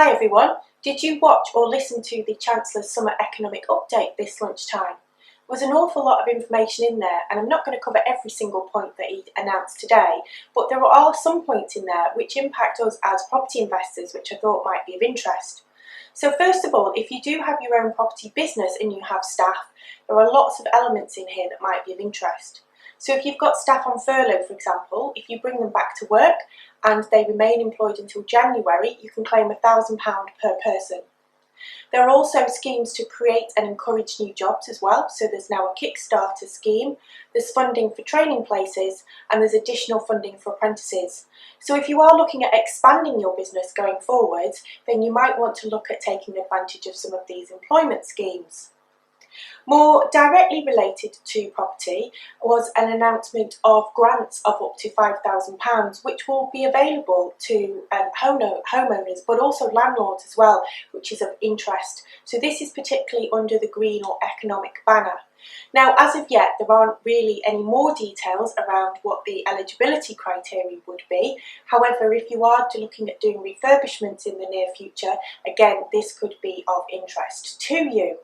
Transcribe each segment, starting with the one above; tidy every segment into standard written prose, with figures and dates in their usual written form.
Hi everyone, did you watch or listen to the Chancellor's Summer Economic Update this lunchtime? There was an awful lot of information in there, and I'm not going to cover every single point that he announced today, but there are some points in there which impact us as property investors which I thought might be of interest. So first of all, if you do have your own property business and you have staff, there are lots of elements in here that might be of interest. So if you've got staff on furlough, for example, if you bring them back to work and they remain employed until January, you can claim £1,000 per person. There are also schemes to create and encourage new jobs as well. So there's now a Kickstarter scheme, there's funding for training places, and there's additional funding for apprentices. So if you are looking at expanding your business going forward, then you might want to look at taking advantage of some of these employment schemes. More directly related to property was an announcement of grants of up to £5,000 which will be available to homeowners but also landlords as well, which is of interest. So this is particularly under the green or economic banner. Now, as of yet, there aren't really any more details around what the eligibility criteria would be. However, if you are looking at doing refurbishments in the near future, again, this could be of interest to you.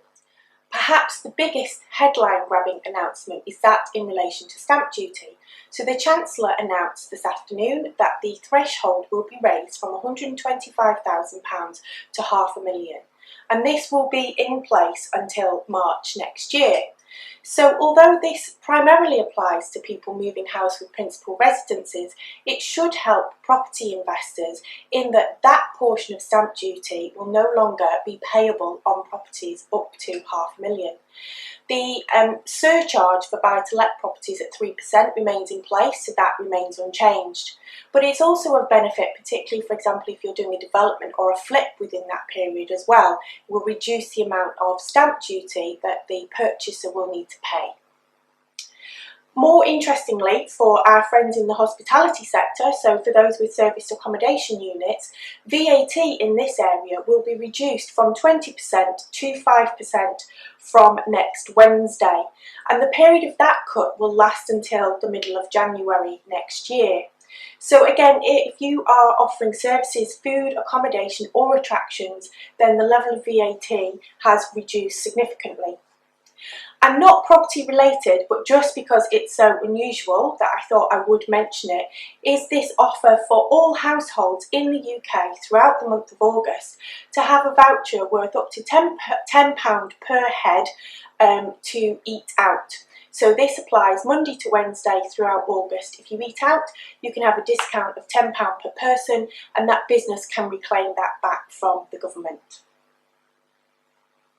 Perhaps the biggest headline-grabbing announcement is that in relation to stamp duty. So the Chancellor announced this afternoon that the threshold will be raised from £125,000 to £500,000, and this will be in place until March next year. So although this primarily applies to people moving house with principal residences, it should help property investors in that that portion of stamp duty will no longer be payable on properties up to £500,000. The surcharge for buy-to-let properties at 3% remains in place, so that remains unchanged. But it's also of benefit, particularly, for example, if you're doing a development or a flip within that period as well. It will reduce the amount of stamp duty that the purchaser will need to pay. More interestingly, for our friends in the hospitality sector, so for those with serviced accommodation units, VAT in this area will be reduced from 20% to 5% from next Wednesday. And the period of that cut will last until the middle of January next year. So again, if you are offering services, food, accommodation or attractions, then the level of VAT has reduced significantly. And not property related, but just because it's so unusual that I thought I would mention it, is this offer for all households in the UK throughout the month of August to have a voucher worth up to £10 per head to eat out. So this applies Monday to Wednesday throughout August. If you eat out, you can have a discount of £10 per person, and that business can reclaim that back from the government.